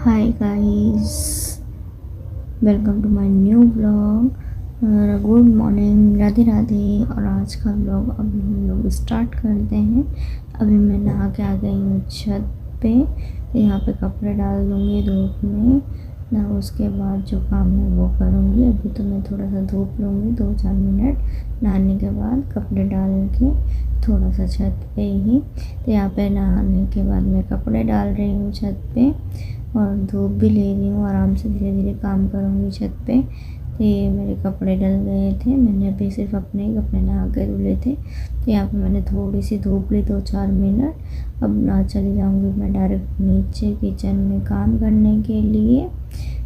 Hi guys, welcome to my new vlog. Good morning, Radhe Radhe. और आज का व्लॉग अभी हम लोग स्टार्ट करते हैं। अभी मैं नहा के आ गई हूँ छत पे। यहाँ पे कपड़े डाल दूँगी धूप में ना, उसके बाद जो काम है वो करूँगी। अभी तो मैं थोड़ा सा धूप लूँगी 2-4 मिनट, नहाने के बाद कपड़े डाल के थोड़ा सा छत पे ही। तो यहाँ पे नहाने के बाद मैं कपड़े डाल रही हूँ छत पे और धूप भी ले रही हूँ। आराम से धीरे धीरे काम करूँगी छत पे। तो ये मेरे कपड़े डल गए थे, मैंने अभी सिर्फ अपने ही कपड़े नहा के धुले थे। तो यहाँ पे मैंने थोड़ी सी धूप ली 2-4 मिनट। अब ना चली जाऊँगी मैं डायरेक्ट नीचे किचन में काम करने के लिए।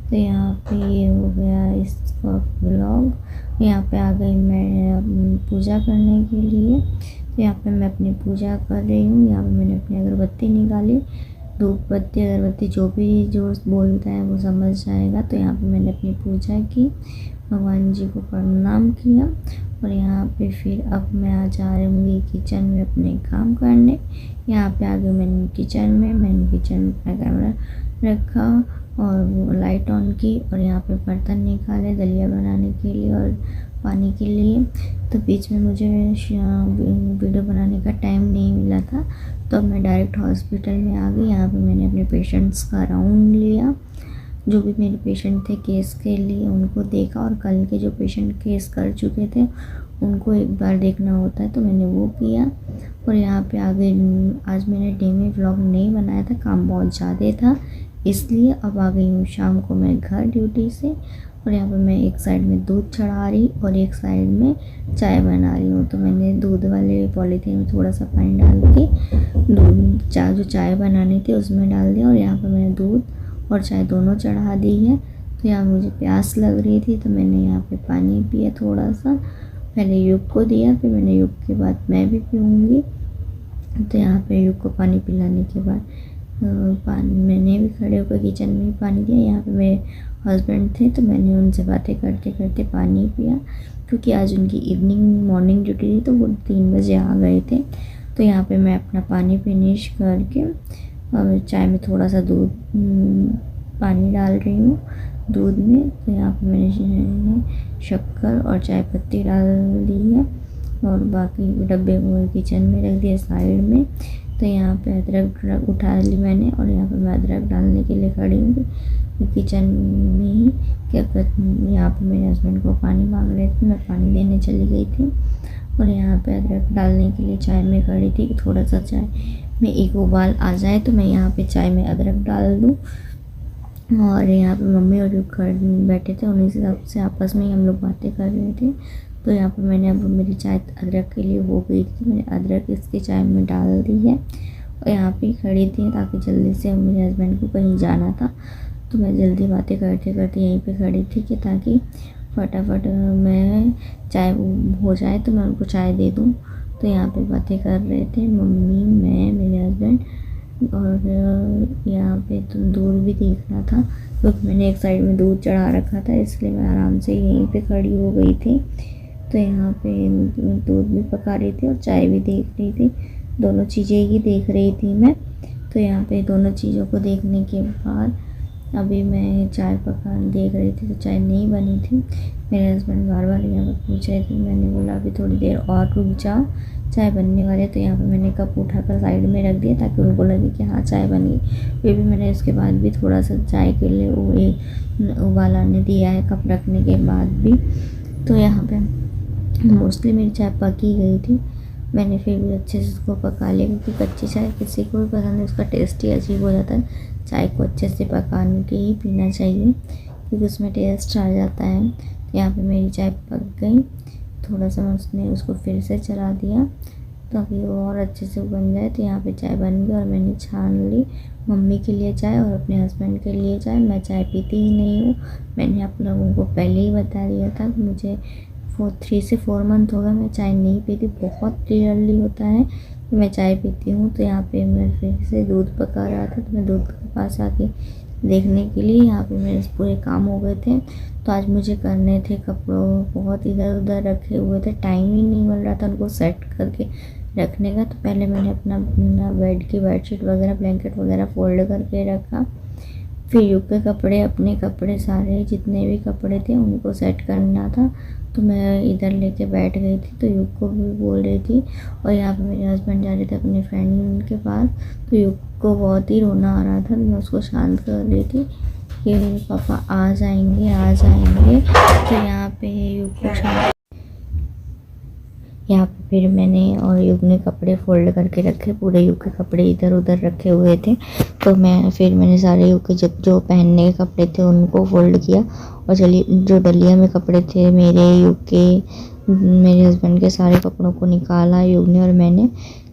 तो यहाँ पे ये हो गया इसका व्लॉग। यहाँ पे आ गई मैं पूजा करने के लिए। तो यहाँ पे मैं अपनी पूजा कर रही हूँ। यहाँ पे मैंने अपनी अगरबत्ती निकाली, धूप बत्ती अगरबत्ती जो बोलता है वो समझ जाएगा। तो यहाँ पे मैंने अपनी पूजा की, भगवान जी को प्रणाम किया। और यहाँ पे फिर अब मैं आ जा रही हूँ किचन में अपने काम करने। यहाँ पे आ गई मैंने किचन में अपना कैमरा रखा और वो लाइट ऑन की। और यहाँ पे बर्तन निकाले दलिया बनाने के लिए और पानी के लिए। तो बीच में मुझे वीडियो बनाने का टाइम नहीं मिला था, तो मैं डायरेक्ट हॉस्पिटल में आ गई। यहाँ पे मैंने अपने पेशेंट्स का राउंड लिया, जो भी मेरे पेशेंट थे केस के लिए उनको देखा। और कल के जो पेशेंट केस कर चुके थे उनको एक बार देखना होता है, तो मैंने वो किया। और यहाँ पे आ गई। आज मैंने डे में व्लॉग नहीं बनाया था, काम बहुत ज़्यादा था, इसलिए अब आ गई हूँ शाम को मैं घर ड्यूटी से। और यहाँ पर मैं एक साइड में दूध चढ़ा रही और एक साइड में चाय बना रही हूँ। तो मैंने दूध वाले पॉलीथीन में थोड़ा सा पानी डाल के दूध जो चाय बनानी थी उसमें डाल दिया। और यहाँ पर मैंने दूध और चाय दोनों चढ़ा दी है। तो यहाँ मुझे प्यास लग रही थी, तो मैंने यहाँ पे पानी पिया थोड़ा सा। पहले युग को दिया, फिर मैंने युग के बाद मैं भी पीऊँगी। तो यहाँ पे युग को पानी पिलाने के बाद पानी मैंने भी खड़े होकर किचन में ही पानी दिया। यहाँ पे मेरे हस्बैंड थे, तो मैंने उनसे बातें करते करते पानी पिया, क्योंकि आज उनकी मॉर्निंग ड्यूटी थी, तो वो 3 बजे आ गए थे। तो यहाँ पे मैं अपना पानी फिनिश करके और चाय में थोड़ा सा पानी डाल रही हूँ दूध में। तो यहाँ पे मैंने शक्कर और चाय पत्ती डाल दी है और बाकी डब्बे को किचन में रख दिया साइड में। तो यहाँ पे अदरक उठा ली मैंने और यहाँ पे मैं अदरक डालने के लिए खड़ी हूँ किचन में ही। क्या यहाँ पे मेरे हस्बैंड को पानी मांग रहे थे, मैं पानी देने चली गई थी। और यहाँ पे अदरक डालने के लिए चाय में खड़ी थी कि थोड़ा सा चाय में एक उबाल आ जाए तो मैं यहाँ पे चाय में अदरक डाल दूँ। और यहाँ पे मम्मी और युग बैठे थे, उन्हीं से आपस में ही हम लोग बातें कर रहे थे। तो यहाँ पर मैंने अब मेरी चाय अदरक के लिए हो गई थी, मैंने अदरक इसकी चाय में डाल दी है। और यहाँ पे खड़ी थी ताकि जल्दी से मेरे हस्बैंड को कहीं जाना था, तो मैं जल्दी बातें करते करते यहीं पे खड़ी थी कि ताकि फटाफट मैं चाय हो जाए तो मैं उनको चाय दे दूँ। तो यहाँ पे बातें कर रहे थे मम्मी, मैं, मेरे हस्बैंड। और यहाँ पे तो दूध भी देखना था, क्योंकि मैंने एक साइड में दूध चढ़ा रखा था, इसलिए मैं आराम से यहीं पे खड़ी हो गई थी। तो यहाँ पे दूध भी पका रही थी और चाय भी देख रही थी, दोनों चीज़ें ही देख रही थी मैं। तो यहाँ पे दोनों चीज़ों को देखने के बाद अभी मैं चाय देख रही थी, तो चाय नहीं बनी थी। मेरे हस्बैंड बार बार यहाँ पर पूछ रहे थे, मैंने बोला अभी थोड़ी देर और रुक जाओ, चाय बनने वाले। तो यहाँ पे मैंने कप उठाकर साइड में रख दिया ताकि उनको लगे कि हाँ चाय बन गई। फिर भी मैंने उसके बाद भी थोड़ा सा चाय के लिए उबाल आने दिया है कप रखने के बाद भी। तो यहाँ पे मोस्टली मेरी चाय पकी गई थी, मैंने फिर भी अच्छे से उसको पका लिया, क्योंकि कच्ची चाय किसी को भी पसंद है, उसका टेस्ट ही अजीब हो जाता है। चाय को अच्छे से पकाने के ही पीना चाहिए, क्योंकि उसमें टेस्ट आ जाता है। तो यहाँ पे मेरी चाय पक गई, थोड़ा सा उसने उसको फिर से चला दिया ताकि वो और अच्छे से बन जाए। तो यहाँ पे चाय बन गई और मैंने छान ली मम्मी के लिए चाय और अपने हस्बैंड के लिए चाय। मैं चाय पीती ही नहीं हूँ, मैंने आप लोगों को पहले ही बता दिया था कि मुझे 3 से 4 मंथ हो गया मैं चाय नहीं पीती, बहुत रेयरली होता है कि मैं चाय पीती हूँ। तो यहाँ पे मैं फिर से दूध पका रहा था, तो मैं दूध के पास आके देखने के लिए, यहाँ पे मेरे पूरे काम हो गए थे। तो आज मुझे करने थे कपड़ों बहुत इधर उधर रखे हुए थे, टाइम ही नहीं मिल रहा था उनको सेट करके रखने का। तो पहले मैंने अपना बेड की बेडशीट वगैरह ब्लैंकेट वगैरह फोल्ड करके रखा। फिर युग के कपड़े, अपने कपड़े सारे जितने भी कपड़े थे उनको सेट करना था। तो मैं इधर लेके बैठ गई थी, तो युग को भी बोल रही थी। और यहाँ पे मेरे हस्बैंड जा रहे थे अपने फ्रेंड के पास। तो युग को बहुत ही रोना आ रहा था, तो मैं उसको शांत कर रही थी कि पापा आ जाएंगे आ जाएंगे। तो यहाँ पे युग को शांत, यहाँ पे फिर मैंने और युग ने कपड़े फोल्ड करके रखे। पूरे युग के कपड़े इधर उधर रखे हुए थे। तो मैंने सारे युग के जो पहनने के कपड़े थे उनको फोल्ड किया। और चलिए, जो डलिया में कपड़े थे मेरे, युग के, मेरे हस्बैंड के सारे कपड़ों को निकाला युग ने और मैंने।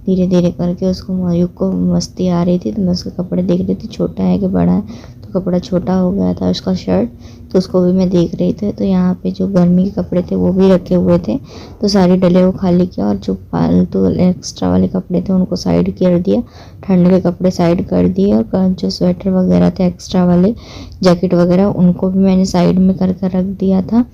धीरे धीरे करके उसको, युग को मस्ती आ रही थी तो मैं उसके कपड़े देख रही थी, छोटा है कि बड़ा है। तो कपड़ा छोटा हो गया था उसका शर्ट, तो उसको भी मैं देख रही थी। तो यहाँ पे जो गर्मी के कपड़े थे वो भी रखे हुए थे, तो सारी डले को खाली किया। और जो फालतू एक्स्ट्रा वाले कपड़े थे उनको साइड कर दिया, ठंड के कपड़े साइड कर दिए। और जो स्वेटर वगैरह थे एक्स्ट्रा वाले, जैकेट वगैरह, उनको भी मैंने साइड में कर कर रख दिया था।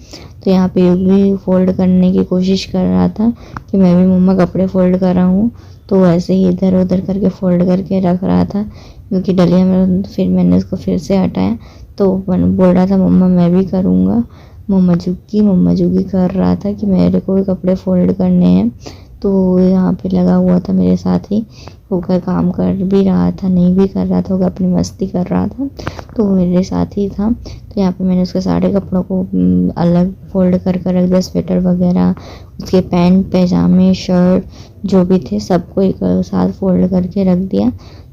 तो यहाँ पे भी फोल्ड करने की कोशिश कर रहा था कि मैं भी मम्मा कपड़े फोल्ड कर रहा हूँ। तो वैसे ही इधर उधर करके फोल्ड करके रख रहा था, क्योंकि डलिया में। फिर मैंने उसको फिर से हटाया, तो बोल रहा था मम्मा मैं भी करूँगा, मम्मा जुगी कर रहा था कि मेरे को भी कपड़े फोल्ड करने हैं। तो यहाँ पे लगा हुआ था मेरे साथ ही होकर, काम कर भी रहा था, नहीं भी कर रहा था, होकर अपनी मस्ती कर रहा था, तो मेरे साथ ही था। तो यहाँ पे मैंने उसके सारे कपड़ों को अलग फोल्ड कर कर रख दिया, स्वेटर वगैरह, उसके पैंट पैजामे शर्ट जो भी थे सबको एक साथ फोल्ड करके रख दिया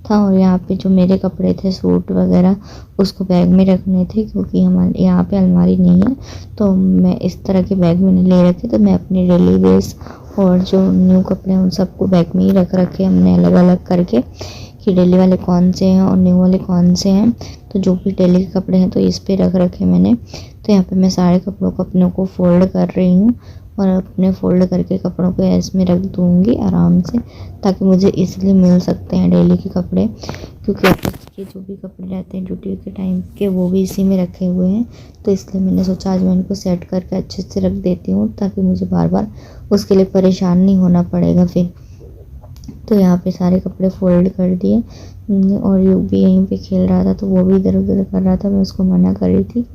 था। और यहाँ पे जो मेरे कपड़े थे सूट वगैरह उसको बैग में रखने थे, क्योंकि हमारे यहाँ पे अलमारी नहीं है। तो मैं इस तरह के बैग मैंने ले रखे, तो मैं अपने डेली वेयर्स और जो न्यू कपड़े हैं उन सबको बैग में ही रख रखे हमने अलग अलग करके, कि डेली वाले कौन से हैं और न्यू वाले कौन से हैं। तो जो भी डेली के कपड़े हैं तो इस पे रख रखे मैंने। तो यहाँ पे मैं सारे कपड़ों को अपने को फोल्ड कर रही हूँ और अपने फोल्ड करके कपड़ों को ऐसे में रख दूँगी आराम से, ताकि मुझे इसलिए मिल सकते हैं डेली के कपड़े, क्योंकि ऑफिस के जो भी कपड़े रहते हैं ड्यूटी के टाइम के वो भी इसी में रखे हुए हैं। तो इसलिए मैंने सोचा आज मैं इनको सेट करके अच्छे से रख देती हूँ, ताकि मुझे बार बार उसके लिए परेशान नहीं होना पड़ेगा फिर। तो यहाँ पे सारे कपड़े फोल्ड कर दिए। और युग भी यहीं पे खेल रहा था, तो वो भी इधर उधर कर रहा था। मैं उसको मना कर रही थी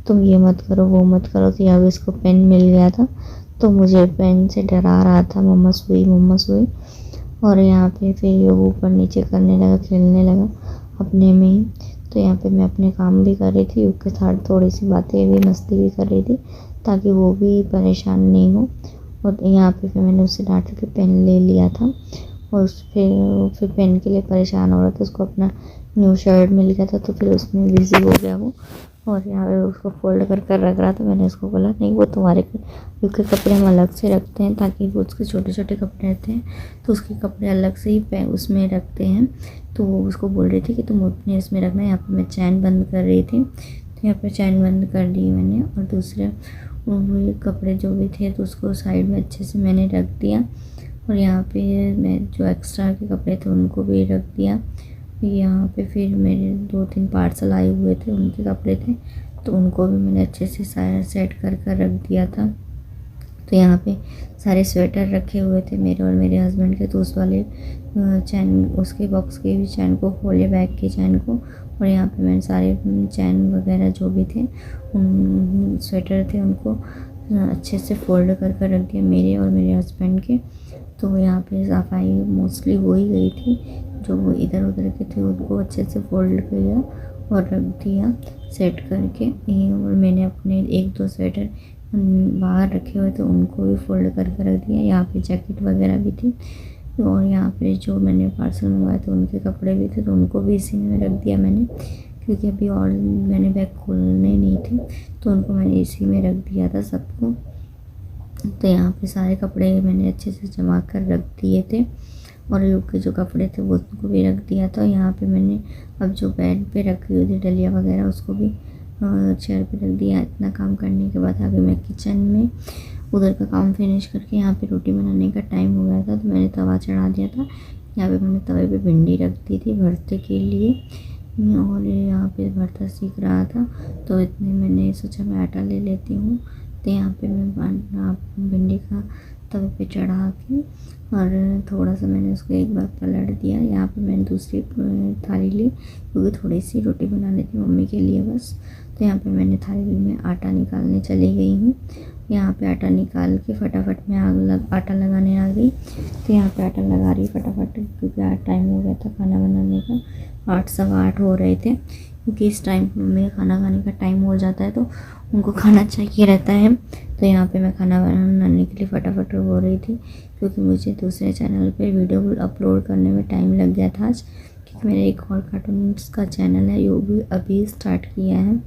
तुम ये मत करो वो मत करो। तो यहाँ पे उसको पेन मिल गया था, तो मुझे पेन से डरा रहा था, मम्मा सुई मम्मा सुई। और यहाँ पे फिर युग ऊपर नीचे करने लगा, खेलने लगा अपने में ही। तो यहाँ पे मैं अपने काम भी कर रही थी, युग के साथ थोड़ी सी बातें भी मस्ती भी कर रही थी, ताकि वो भी परेशान नहीं हो। और यहाँ पे फिर मैंने उससे डांट के पेन ले लिया था। और फिर पेन के लिए परेशान हो रहा था, उसको अपना न्यू शर्ट मिल गया था, तो फिर उसमें बिज़ी हो गया वो। और यहाँ पे उसको फोल्ड कर कर रख रहा था। मैंने उसको बोला नहीं, वो तुम्हारे क्योंकि कपड़े हम अलग से रखते हैं, ताकि वो उसके छोटे छोटे कपड़े रहते हैं तो उसके कपड़े अलग से ही उसमें रखते हैं। तो वो उसको बोल रही थी कि तुम अपने इसमें रखना। यहाँ पर मैं चैन बंद कर रही थी, तो यहाँ पर चैन बंद कर दी मैंने। और दूसरे वो कपड़े जो भी थे तो उसको साइड में अच्छे से मैंने रख दिया। और यहाँ पे मैं जो एक्स्ट्रा के कपड़े थे उनको भी रख दिया। यहाँ पे फिर मेरे 2-3 पार्सल आए हुए थे, उनके कपड़े थे, तो उनको भी मैंने अच्छे से सारा सेट कर कर रख दिया था। तो यहाँ पे सारे स्वेटर रखे हुए थे मेरे और मेरे हस्बैंड के। तो उस वाले चैन, उसके बॉक्स के भी चैन को खोले, बैग की चैन को। और यहाँ पे मैंने सारे चैन वगैरह जो भी थे, उन स्वेटर थे, उनको अच्छे से फोल्ड कर कर रख दिया मेरे और मेरे हस्बैंड के। तो यहाँ पे सफाई मोस्टली हो ही गई थी। जो वो इधर उधर के थे उनको अच्छे से फोल्ड किया और रख दिया सेट करके। और मैंने अपने 1-2 स्वेटर बाहर रखे हुए थे उनको भी फोल्ड करके रख दिया। यहाँ पे जैकेट वगैरह भी थी। और यहाँ पे जो मैंने पार्सल मंगवाए थे उनके कपड़े भी थे, तो उनको भी इसी में रख दिया मैंने, क्योंकि अभी और मैंने बैग खोलने नहीं थे, तो उनको मैंने इसी में रख दिया था सबको। तो यहाँ पे सारे कपड़े मैंने अच्छे से जमा कर रख दिए थे। और युग के जो कपड़े थे वो उनको भी रख दिया था। यहाँ पे मैंने अब जो बेड पे रखी हुई थी डलिया वगैरह उसको भी चेयर पे रख दिया। इतना काम करने के बाद आगे मैं किचन में उधर का काम फिनिश करके, यहाँ पे रोटी बनाने का टाइम हो गया था, तो मैंने तवा चढ़ा दिया था। यहाँ पे मैंने तवे पे भिंडी रख दी थी भरते के लिए। और यहाँ पे भरता सीख रहा था, तो इतने मैंने सोचा मैं आटा ले लेती हूँ। तो यहाँ पे मैं भिंडी का तवे पे चढ़ा के और थोड़ा सा मैंने उसको एक बार पलट दिया। यहाँ पे मैंने दूसरी थाली ली क्योंकि थोड़ी सी रोटी बनानी थी मम्मी के लिए बस। तो यहाँ पे मैंने थाली में आटा निकालने चली गई हूँ। यहाँ पे आटा निकाल के फटाफट मैं आटा लगाने आ गई। तो यहाँ पे आटा लगा रही फटाफट क्योंकि टाइम हो गया था खाना बनाने का। 8 सवा 8 हो रहे थे क्योंकि इस टाइम मम्मी का खाना खाने का टाइम हो जाता है तो उनको खाना चाहिए रहता है। तो यहाँ पे मैं खाना बनाने के लिए फटाफट हो रही थी क्योंकि मुझे दूसरे चैनल पे वीडियो अपलोड करने में टाइम लग गया था आज, क्योंकि मेरा एक और कार्टून्स का चैनल है वो भी अभी स्टार्ट किया है।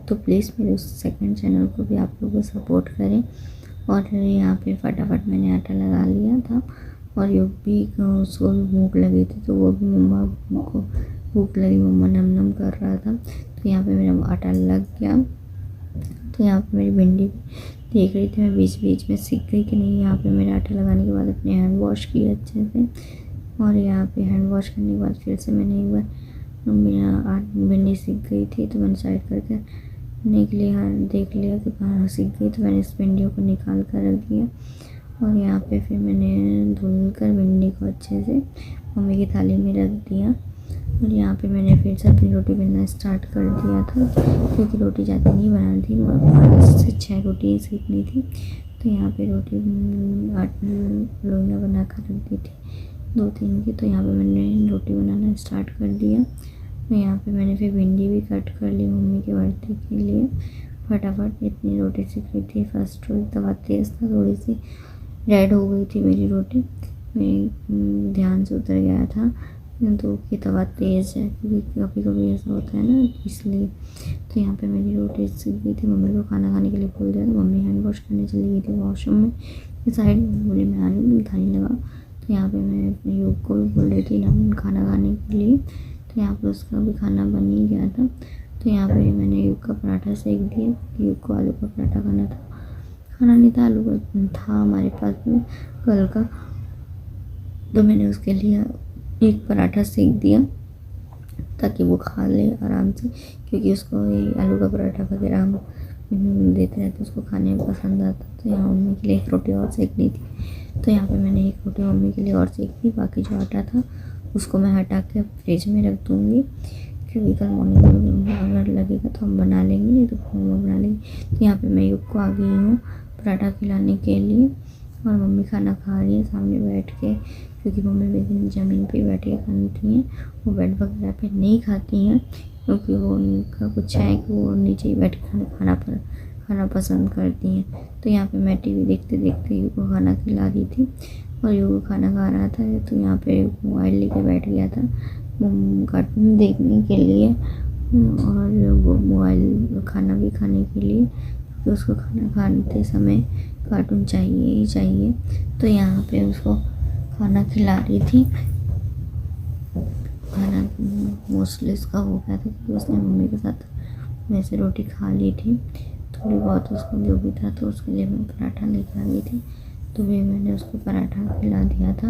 तो प्लीज़ मेरे उस सेकंड चैनल को भी आप लोग सपोर्ट करें। और यहाँ पे फटाफट मैंने आटा लगा लिया था और योग भी उसको भी भूख लगी थी तो वो भी मम्मा को भूख लगी, मम्मा नम नम कर रहा था। तो यहाँ पे मेरा आटा लग गया। तो यहाँ पे मेरी भिंडी देख रही थी मैं बीच बीच में सीख गई कि नहीं। यहाँ पे मेरे आटा लगाने के बाद अपने हैंड वॉश किए अच्छे से और यहाँ पे हैंड वॉश करने के बाद फिर से मैंने एक बार मेरा भिंडी सीख गई थी तो मैंने साइड करके देख लिया कि कहाँ सीख गई। तो मैंने इस भिंडियों को निकाल कर रख दिया और यहाँ पे फिर मैंने धुल कर भिंडी को अच्छे से मम्मी की थाली में रख दिया। और यहाँ पे मैंने फिर से अपनी रोटी बनाना स्टार्ट कर दिया था क्योंकि रोटी ज़्यादा नहीं बनानी थी, 5 से 6 रोटी सीखनी थी। तो यहाँ पे रोटी 8 लोइयाँ बना कर रख दी थी 2-3 की। तो यहाँ पे मैंने रोटी बनाना स्टार्ट कर दिया। तो यहाँ पे मैंने फिर भिंडी भी कट कर ली मम्मी के बर्थडे के लिए। फटाफट इतनी रोटी सीख रही थी। फर्स्ट रोटी तवा तेज़ था, थोड़ी सी रेड हो गई थी मेरी रोटी, मेरे ध्यान से उतर गया था तो कि तवा तेज़ है क्योंकि कभी कभी ऐसा होता है ना, इसलिए। तो यहाँ पे मेरी रोटी सीख गई थी। मम्मी को खाना खाने के लिए बोल दिया तो मम्मी हैंड वॉश करने चली गई थी वॉशरूम में। इस साइड बोली मैं आ रही हूँ, थाली लगा। तो यहाँ पे मैं अपने योग को भी बोल रही थी ना खाना खाने के लिए। तो यहाँ पे उसका भी खाना बन ही गया था। तो यहाँ पे मैंने योग का पराठा सेक दिया। योग को आलू का पराठा खाना नहीं था, आलू का था हमारे पास में कल का। तो मैंने उसके लिए एक पराठा सेक दिया ताकि वो खा ले आराम से, क्योंकि उसको ये आलू का पराठा वगैरह हम देते रहते उसको खाने में पसंद आता। तो यहाँ मम्मी के लिए एक रोटी और सेकनी थी। तो यहाँ पे मैंने एक रोटी मम्मी के लिए और सेक दी। बाकी जो आटा था उसको मैं हटा के फ्रिज में रख दूँगी क्योंकि कल मॉर्निंग में अगर लगेगा तो हम बना लेंगे, नहीं तो मम्मा बना लेंगे। तो यहाँ पे मैं योग को आ गई हूँ पराठा खिलाने के लिए और मम्मी खाना खा रही है सामने बैठ के, क्योंकि मम्मी भी ज़मीन पे बैठ के खाती हैं, वो बेड वगैरह पे नहीं खाती हैं क्योंकि वो उनका कुछ है कि वो नीचे ही बैठ के खाना पसंद करती हैं। तो यहाँ पे मैं टीवी देखते देखते यूँ को खाना खिला रही थी और यूँ खाना खा रहा था। तो यहाँ पे मोबाइल लेके बैठ गया था कार्टून देखने के लिए और वो मोबाइल खाना भी खाने के लिए, क्योंकि उसको खाना खाते समय कार्टून चाहिए ही चाहिए। तो यहाँ पे उसको खाना खिला रही थी। खाना मोस्टली उसका हो गया था क्योंकि उसने मम्मी के साथ वैसे रोटी खा ली थी, थोड़ी बहुत उसको जो भी था। तो उसके लिए मैं पराठा लेकर आ गई थी तो भी मैंने उसको पराठा खिला दिया था।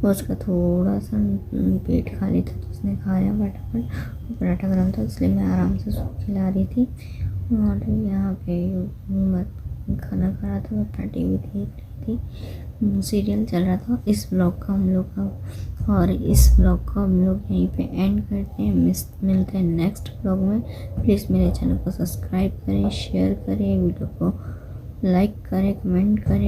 और उसका थोड़ा सा पेट खाली था तो उसने खाया फटाफट। पराठा गर्म था इसलिए मैं आराम से उसको खिला रही थी। और यहाँ पे खाना खा रहा था, मैं अपना टीवी देख रही थी, सीरियल चल रहा था। इस ब्लॉग का हम लोग यहीं पे एंड करते हैं। मिलते हैं नेक्स्ट ब्लॉग में। प्लीज़ मेरे चैनल को सब्सक्राइब करें, शेयर करें, वीडियो को लाइक करें, कमेंट करें।